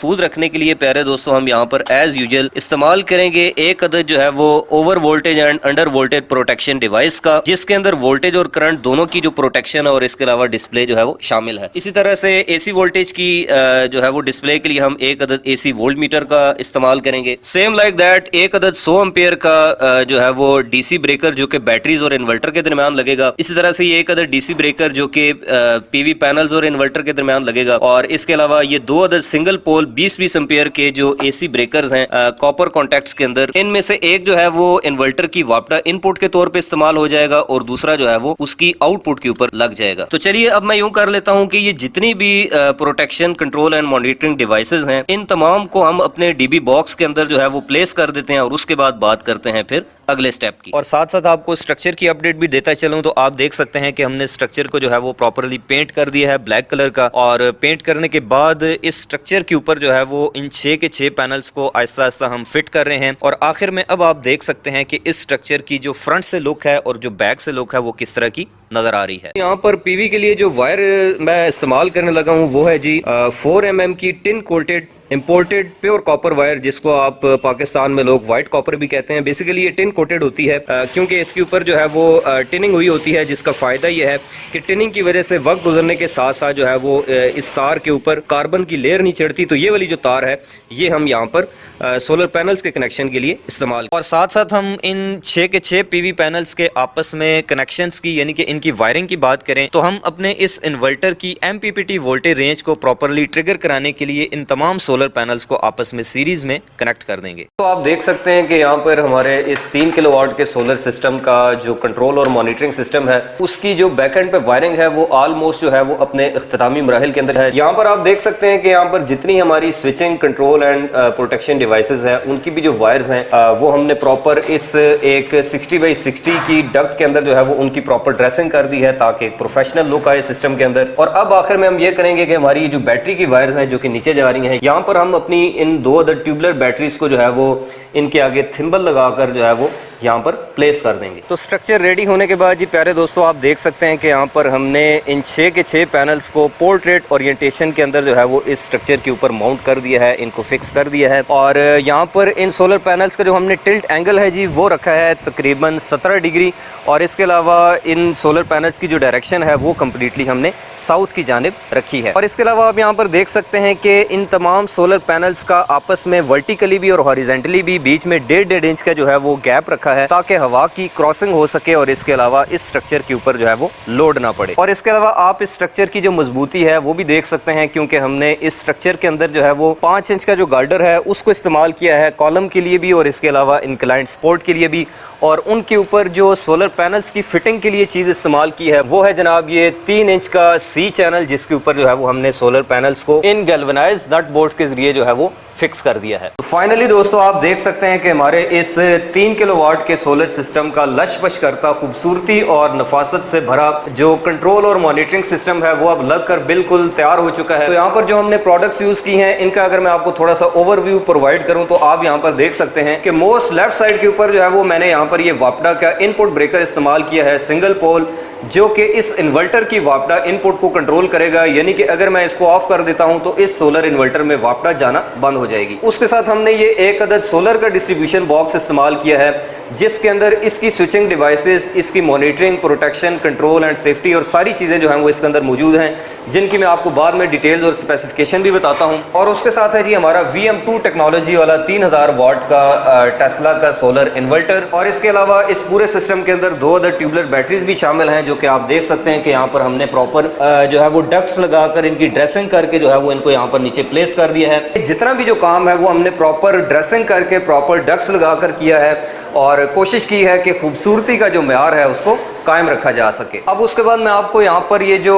محفوظ رکھنے کے لیے پیارے دوستوں ہم یہاں پر ایز یوزل استعمال کریں گے ایک عدد جو ہے وہ over voltage and under voltage protection device کا، جس کے اندر وولٹیج اور کرنٹ دونوں کی جو پروٹیکشن ہے اور اس کے علاوہ ڈسپلے جو ہے وہ شامل ہے۔ اسی طرح سے اے سی وولٹیج کی جو ہے وہ ڈسپلے کے لیے ہم ایک عدد اے سی وولٹ میٹر کا استعمال کریں گے۔ سیم لائک دیٹ ایک عدد 100 امپیئر کا جو ہے وہ ڈی سی بریکر جو کہ بیٹریز اور انورٹر کے درمیان لگے گا۔ اسی طرح سے یہ ایک عدد ڈی سی بریکر جو کہ پی وی پینلز اور انورٹر کے درمیان لگے گا، اور اس کے علاوہ یہ 2 عدد سنگل پول 20-20 امپیئر کے جو اے سی بریکرز ہیں کاپر کانٹیکٹس کے اندر، ان میں سے ایک جو ہے وہ انورٹر کی واپڈا ان پٹ کے طور پہ استعمال ہو جائے گا اور دوسرا جو ہے وہ اس کی آؤٹ پٹ کے اوپر لگ جائے گا۔ تو چلیے اب میں یوں کر لیتا ہوں کہ یہ جتنی بھی protection control and monitoring devices ہیں ان تمام کو ہم اپنے ڈی بی باکس کے اندر جو ہے وہ پلیس کر دیتے ہیں، اور اس کے بعد بات کرتے ہیں پھر اگلے سٹیپ کی۔ اور ساتھ ساتھ آپ کو اسٹرکچر کی اپڈیٹ بھی دیتا چلوں تو آپ دیکھ سکتے ہیں کہ ہم نے اسٹرکچر کو جو ہے وہ پراپرلی پینٹ کر دیا ہے بلیک کلر کا، اور پینٹ کرنے کے بعد اس اسٹرکچر کے اوپر جو ہے وہ ان 6 کے 6 پینلز کو آہستہ آہستہ ہم فٹ کر رہے ہیں، اور آخر میں اب آپ دیکھ سکتے ہیں کہ اس اسٹرکچر کی جو فرنٹ سے لک ہے اور جو بیک سے لک ہے وہ کس طرح کی نظر آ رہی ہے۔ یہاں پر پی وی کے لیے جو وائر میں استعمال کرنے لگا ہوں وہ ہے جی 4 mm کی tin coated imported pure copper wire, جس کو آپ پاکستان میں لوگ وائٹ کاپر بھی کہتے ہیں۔ بیسیکلی یہ ٹن کوٹڈ ہوتی ہے کیونکہ اس کے اوپر جو ہے وہ ٹننگ ہوئی ہوتی ہے، جس کا فائدہ یہ ہے کہ ٹننگ کی وجہ سے وقت گزرنے کے ساتھ ساتھ جو ہے وہ اس تار کے اوپر کاربن کی لیئر نہیں چڑھتی۔ تو یہ والی جو تار ہے یہ ہم یہاں پر سولر پینلز کے کنیکشن کے لیے استعمال، اور ساتھ ساتھ ہم ان 6 کے 6 پی وی پینلز کے آپس میں کنیکشنز کی یعنی کہ ان کی وائرنگ کی بات کریں تو ہم اپنے اس انورٹر کی M P P T voltage range کو پراپرلی ٹریگر کرانے کے لیے ان تمام سولر پینلز کو آپس میں سیریز میں کنیکٹ کر دیں گے۔ تو آپ دیکھ سکتے ہیں کہ یہاں پر ہمارے اس 3 کلو واٹ کے سولر سسٹم کا جو کنٹرول اور مانیٹرنگ سسٹم ہے اس کی جو بیک اینڈ پہ وائرنگ ہے وہ آلموسٹ جو ہے وہ اپنے اختتامی مراحل کے اندر ہے۔ یہاں پر آپ دیکھ سکتے ہیں کہ یہاں پر جتنی ہماری switching control and protection devices ہیں ان کی بھی جو وائرز ہیں وہ ہم نے پراپر اس ایک 60x60 کی ڈکٹ کے اندر جو ہے وہ ان کی پراپر ڈریسنگ کر دی ہے تاکہ پروفیشنل لک آئے سسٹم کے اندر۔ اور اب آخر میں ہم یہ کریں گے کہ ہماری جو بیٹری کی وائرز ہیں جو کہ نیچے جا رہی ہیں یہاں پر ہم اپنی ان 2 عدد ٹیوبلر بیٹریز کو جو ہے وہ ان کے آگے تھمبل لگا کر جو ہے وہ یہاں پر پلیس کر دیں گے۔ تو سٹرکچر ریڈی ہونے کے بعد جی پیارے دوستوں آپ دیکھ سکتے ہیں کہ یہاں پر ہم نے ان 6 کے 6 پینلز کو پورٹریٹ اورینٹیشن کے اندر جو ہے وہ اس سٹرکچر کے اوپر ماؤنٹ کر دیا ہے، ان کو فکس کر دیا ہے، اور یہاں پر ان سولر پینلز کا جو ہم نے ٹلٹ اینگل ہے جی وہ رکھا ہے تقریباً 17 ڈگری، اور اس کے علاوہ ان سولر پینلز کی جو ڈائریکشن ہے وہ کمپلیٹلی ہم نے ساؤتھ کی جانب رکھی ہے۔ اور اس کے علاوہ آپ یہاں پر دیکھ سکتے ہیں کہ ان تمام سولر پینلز کا آپس میں ورٹیکلی بھی اور ہاریزنٹلی بھی بیچ میں 1.5 انچ کا جو ہے وہ گیپ رکھا ہے تاکہ ہوا کی کراسنگ ہو سکے، اور اس کے علاوہ اس سٹرکچر کے اوپر جو ہے وہ لوڈ نہ پڑے۔ اور اس کے علاوہ آپ اس سٹرکچر کی جو مضبوطی ہے وہ بھی دیکھ سکتے ہیں کیونکہ ہم نے اس سٹرکچر کے اندر جو ہے وہ 5 انچ کا جو گارڈر ہے اس کو استعمال کیا ہے کالم کے لیے بھی اور اس کے علاوہ انکلائنڈ سپورٹ کے لیے بھی، اور ان کے اوپر جو سولر پینلز کی فٹنگ کے لیے چیز استعمال کی ہے وہ ہے جناب یہ 3 انچ کا سی چینل، جس کے اوپر جو ہے وہ ہم نے سولر پینلز کو ان گیلونائزڈ نٹ بولٹ کے ذریعے جو ہے وہ فکس کر دیا ہے۔ تو فائنلی دوستوں آپ دیکھ سکتے ہیں کہ ہمارے اس 3 کلو واٹ کے سولر سسٹم کا لش پش کرتا خوبصورتی اور نفاست سے بھرا جو کنٹرول اور مانیٹرنگ سسٹم ہے وہ اب لگ کر بالکل تیار ہو چکا ہے۔ تو یہاں پر جو ہم نے پروڈکٹس یوز کی ہیں ان کا اگر میں آپ کو تھوڑا سا اوور ویو پرووائڈ کروں تو آپ یہاں پر دیکھ سکتے ہیں کہ موسٹ لیفٹ سائڈ کے اوپر جو ہے وہ میں نے یہاں پر یہ واپڈا کا ان پٹ بریکر استعمال کیا ہے سنگل پول، جو کہ اس انورٹر کی واپڈا ان پٹ کو کنٹرول کرے گا، یعنی کہ اگر میں اس کو آف کر دیتا ہوں تو اس سولر انورٹر میں واپڈا جانا بند ہو جائے گی۔ اس کے ساتھ ہم نے یہ ایک عدد سولر کا ڈسٹریبیوشن باکس استعمال کیا ہے جس کے اندر اس کی سوئچنگ ڈیوائسز، اس کی monitoring, protection, control and safety اور ساری چیزیں جو ہیں وہ اس کے اندر موجود ہیں، جن کی میں آپ کو بعد میں ڈیٹیلز اور اسپیسیفکیشن بھی بتاتا ہوں۔ اور اس کے ساتھ ہے جی ہمارا VM2 ٹیکنالوجی والا 3000 واٹ کا ٹیسلا کا سولر انورٹر، اور اس کے علاوہ اس پورے سسٹم کے اندر 2 عدد ٹیوبلر بیٹریز بھی شامل ہیں جو کہ آپ دیکھ سکتے ہیں کہ یہاں پر ہم نے پراپر جو ہے وہ ڈکٹس لگا کر ان کی ڈریسنگ کر کے جو ہے وہ ان کو یہاں پر نیچے پلیس کر دیا ہے۔ جتنا بھی جو کام ہے وہ ہم نے پراپر ڈریسنگ کر کے پراپر ڈکٹس لگا کر کیا ہے اور کوشش کی ہے کہ خوبصورتی کا جو معیار ہے اس کو قائم رکھا جا سکے۔ اب اس کے بعد میں آپ کو یہاں پر یہ جو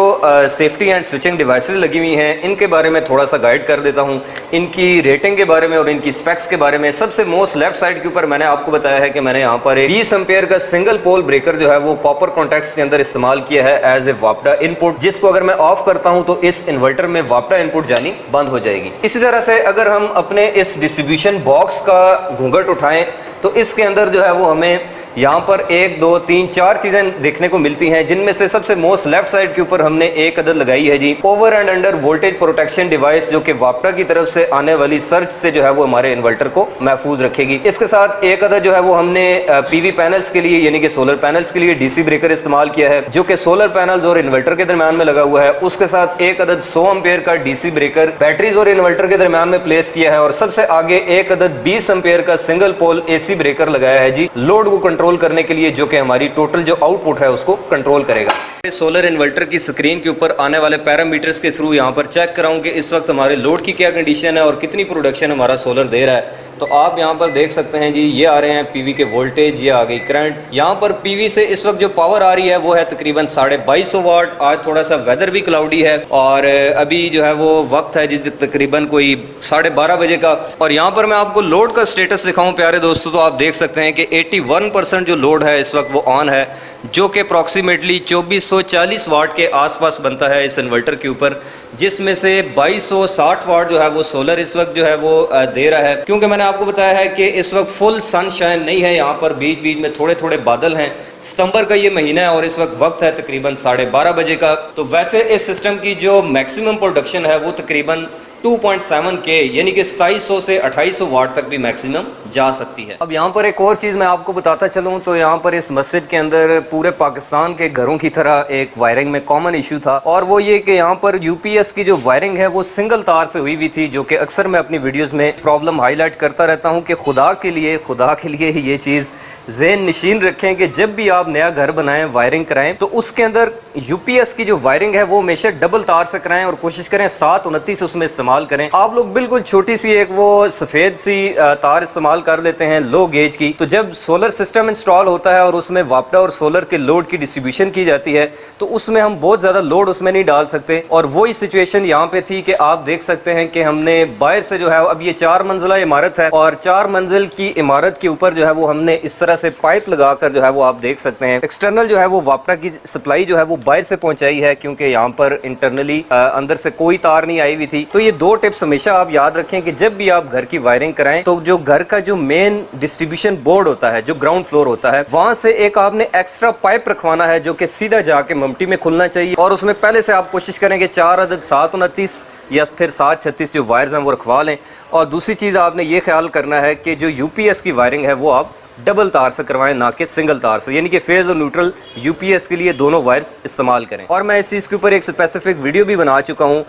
سیفٹی اینڈ سوئچنگ ڈیوائسز لگی ہوئی ہیں ان کے بارے میں تھوڑا سا گائیڈ کر دیتا ہوں، ان کی ریٹنگ کے بارے میں اور ان کی سپیکس کے بارے میں۔ سب سے موسٹ لیفٹ سائڈ کے اوپر میں نے آپ کو بتایا ہے کہ میں نے یہاں پر 20 امپیئر کا سنگل پول بریکر جو ہے وہ کاپر کانٹیکٹس کے اندر استعمال کیا ہے ایز اے واپڈا ان پٹ، جس کو اگر میں آف کرتا ہوں تو اس انورٹر میں واپڈا ان پٹ جانی بند ہو جائے گی۔ اسی طرح سے اگر ہم اپنے اس ڈسٹریبیوشن باکس کا گھونگھٹ اٹھائیں تو اس کے اندر جو ہے وہ ہمیں یہاں پر 1 2 3 4 چیزیں دیکھنے کو ملتی ہیں، جن میں سے سب سے موسٹ لیفٹ سائڈ کے اوپر ہم نے ایک عدد لگائی ہے جی over and under voltage protection device, جو کہ واپٹا کی طرف سے آنے والی سرچ سے جو ہے وہ ہمارے انورٹر کو محفوظ رکھے گی۔ اس کے ساتھ ایک عدد جو ہے وہ ہم نے پی وی پینلز کے لیے یعنی کہ سولر پینلز کے لیے ڈی سی بریکر استعمال کیا ہے، جو کہ سولر پینلز اور انورٹر کے درمیان میں لگا ہوا ہے۔ اس کے ساتھ ایک عدد 100 امپیئر کا ڈی سی بریکر بیٹریز اور انورٹر کے درمیان میں پلیس کیا ہے، اور سب سے آگے ایک عدد 20 امپیئر کا سنگل پول اے سی بریکر لگایا ہے جی لوڈ کو کنٹرول کرنے کے لیے، جو کہ ہماری ٹوٹل جو آؤٹ پٹ ہے اس کو کنٹرول کرے گا۔ سولر انورٹر کی سکرین کے اوپر آنے والے پیرامیٹرز کے تھرو یہاں پر چیک کراؤں کہ اس وقت ہمارے لوڈ کی کیا کنڈیشن ہے اور کتنی پروڈکشن ہمارا سولر دے رہا ہے۔ تو آپ یہاں پر دیکھ سکتے ہیں جی یہ آ رہے ہیں پی وی کے وولٹیج، یہ آ گئی کرنٹ۔ یہاں پر پی وی سے اس وقت جو پاور آ رہی ہے وہ ہے تقریباً 2250 واٹ۔ آج تھوڑا سا ویدر بھی کلاؤڈی ہے اور ابھی جو ہے وہ وقت ہے جی تقریباً کوئی 12:30 بجے کا، اور یہاں پر میں آپ کو لوڈ کا سٹیٹس دکھاؤں پیارے دوستو تو آپ دیکھ سکتے ہیں کہ 81% جو لوڈ ہے اس وقت وہ آن ہے، جو کہ اپروکسیمیٹلی 2440 واٹ کے آس پاس بنتا ہے اس انورٹر کے اوپر، جس میں سے 2260 واٹ جو ہے وہ سولر اس وقت جو ہے وہ دے رہا ہے۔ کیونکہ میں نے آپ کو بتایا ہے کہ اس وقت فل سن شائن نہیں ہے، یہاں پر بیچ بیچ میں تھوڑے تھوڑے بادل ہیں۔ ستمبر کا یہ مہینہ ہے اور اس وقت وقت ہے تقریباً 12:30 بجے کا۔ تو ویسے اس سسٹم کی جو میکسیمم پروڈکشن ہے وہ تقریباً 2.7 کے یعنی کہ 2700 سے 2800 واٹ تک بھی میکسیمم جا سکتی ہے۔ اب یہاں پر ایک اور چیز میں آپ کو بتاتا چلوں تو یہاں پر اس مسجد کے اندر پورے پاکستان کے گھروں کی طرح ایک وائرنگ میں کامن ایشو تھا، اور وہ یہ کہ یہاں پر یو پی ایس کی جو وائرنگ ہے وہ سنگل تار سے ہوئی تھی، جو کہ اکثر میں اپنی ویڈیوز میں پرابلم ہائی لائٹ کرتا رہتا ہوں کہ خدا کے لیے ہی یہ چیز ذہن نشین رکھیں کہ جب بھی آپ نیا گھر بنائیں وائرنگ کرائیں تو اس کے اندر یو پی ایس کی جو وائرنگ ہے وہ ہمیشہ ڈبل تار سے کرائیں، اور کوشش کریں 729 اس میں استعمال کریں۔ آپ لوگ بالکل چھوٹی سی ایک وہ سفید سی تار استعمال کر لیتے ہیں لو گیج کی، تو جب سولر سسٹم انسٹال ہوتا ہے اور اس میں واپٹا اور سولر کے لوڈ کی ڈسٹریبیوشن کی جاتی ہے تو اس میں ہم بہت زیادہ لوڈ اس میں نہیں ڈال سکتے، اور وہی سچویشن یہاں پہ تھی کہ آپ دیکھ سکتے ہیں کہ ہم نے باہر سے جو ہے اب یہ 4 منزلہ عمارت ہے، اور 4 منزل کی عمارت کے اوپر جو ہے وہ ہم نے اس طرح سے پائپ لگا کر جو ہے وہ آپ دیکھ سکتے ہیں ایکسٹرنل جو ہے وہ واپٹا کی سپلائی جو ہے وہ باہر سے پہنچائی ہے، کیونکہ یہاں پر انٹرنلی اندر سے کوئی تار نہیں آئی ہوئی تھی۔ تو یہ 2 ٹپس ہمیشہ آپ یاد رکھیں کہ جب بھی آپ گھر کی وائرنگ کرائیں تو جو گھر کا جو مین ڈسٹریبیوشن بورڈ ہوتا ہے جو گراؤنڈ فلور ہوتا ہے وہاں سے ایک آپ نے ایکسٹرا پائپ رکھوانا ہے، جو کہ سیدھا جا کے ممٹی میں کھلنا چاہیے، اور اس میں پہلے سے آپ کوشش کریں کہ 4 عدد 729 یا پھر 736 جو وائرز ہیں وہ رکھوا لیں۔ اور دوسری چیز آپ نے یہ خیال کرنا ہے کہ جو یو پی ایس کی وائرنگ ہے وہ آپ ڈبل تار سے کروائیں، نہ کہ سنگل تار سے، یعنی کہ فیز اور نیوٹرل یو پی ایس کے لیے دونوں وائرز استعمال کریں۔ اور میں اس چیز کے اوپر ایک اسپیسیفک ویڈیو بھی بنا چکا ہوں،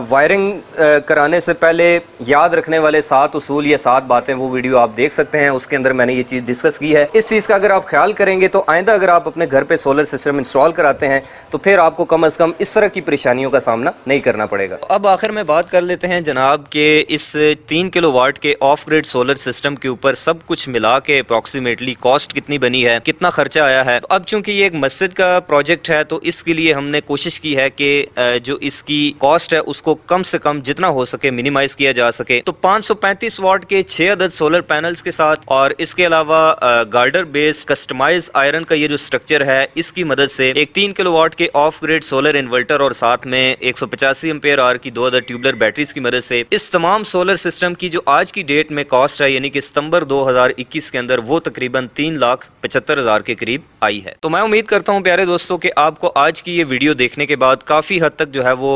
وائرنگ کرانے سے پہلے یاد رکھنے والے 7 اصول یا 7 باتیں، وہ ویڈیو آپ دیکھ سکتے ہیں، اس کے اندر میں نے یہ چیز ڈسکس کی ہے۔ اس چیز کا اگر آپ خیال کریں گے تو آئندہ اگر آپ اپنے گھر پہ سولر سسٹم انسٹال کراتے ہیں تو پھر آپ کو کم از کم اس طرح کی پریشانیوں کا سامنا نہیں کرنا پڑے گا۔ اب آخر میں بات کر لیتے ہیں جناب کہ اس 3 کلو واٹ کے آف گریڈ سولر سسٹم کے اوپر سب کچھ ملا کے اپروکسیمیٹلی کاسٹ کتنی بنی ہے، کتنا خرچہ آیا ہے۔ اب چونکہ یہ ایک مسجد کا پروجیکٹ ہے تو اس کے لیے ہم نے کوشش کی ہے کہ جو اس کی کاسٹ ہے اس کو کم سے کم جتنا ہو سکے منیمائز کیا جا سکے۔ تو 535 واٹ کے 6 عدد سولر پینلز کے ساتھ، اور اس کے علاوہ گارڈر بیس کسٹمائز آئرن کا یہ جو سٹرکچر ہے اس کی مدد سے ایک 3 کلو واٹ کے آف گریڈ سولر انورٹر اور ساتھ میں 185 امپیئر آر کی 2 عدد ٹیوبلر بیٹریز کی مدد سے اس تمام سولر سسٹم کی جو آج کی ڈیٹ میں کاسٹ ہے یعنی کہ ستمبر 2021 کے اندر وہ تقریباً 3,75,000 کے قریب آئی ہے۔ تو میں امید کرتا ہوں پیارے دوستوں کہ آپ کو آج کی یہ ویڈیو دیکھنے کے بعد کافی حد تک جو ہے وہ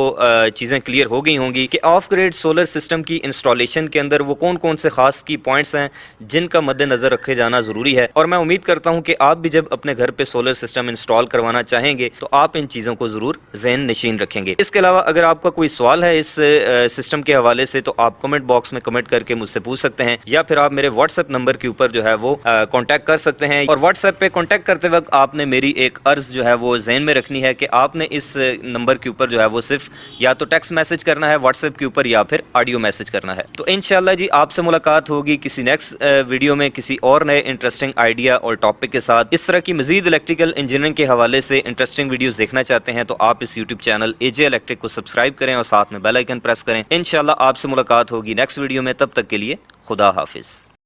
چیزیں کلیئر ہو گئی ہوں گی کہ آف گریڈ سولر سسٹم کی انسٹالیشن کے اندر وہ کون کون سے خاص کی پوائنٹس ہیں جن کا مد نظر رکھے جانا ضروری ہے، اور میں امید کرتا ہوں کہ آپ بھی جب اپنے گھر پہ سولر سسٹم انسٹال کروانا چاہیں گے تو آپ ان چیزوں کو ضرور ذہن نشین رکھیں گے۔ اس کے علاوہ اگر آپ کا کوئی سوال ہے اس سسٹم کے حوالے سے تو آپ کمنٹ باکس میں کمنٹ کر کے مجھ سے پوچھ سکتے ہیں، یا پھر آپ میرے واٹس ایپ نمبر کے اوپر جو ہے وہ کانٹیکٹ کر سکتے ہیں، اور واٹس ایپ پہ کانٹیکٹ کرتے وقت آپ نے میری ایک عرض جو ہے وہ ذہن میں رکھنی ہے کہ آپ نے اس نمبر کے اوپر جو ہے وہ صرف یا تو ٹیکسٹ میسج کرنا ہے واٹس ایپ کے اوپر یا پھر آڈیو میسج کرنا ہے۔ تو انشاءاللہ جی آپ سے ملاقات ہوگی کسی نیکسٹ ویڈیو میں کسی اور نئے انٹرسٹنگ آئیڈیا اور ٹاپک کے ساتھ۔ اس طرح کی مزید الیکٹریکل انجینئرنگ کے حوالے سے انٹرسٹنگ ویڈیوز دیکھنا چاہتے ہیں تو آپ اس یوٹیوب چینل اے جے الیکٹرک کو سبسکرائب کریں اور ساتھ میں بیل آئیکن پریس کریں۔ انشاءاللہ آپ سے ملاقات ہوگی نیکسٹ ویڈیو میں، تب تک کے لیے خدا حافظ۔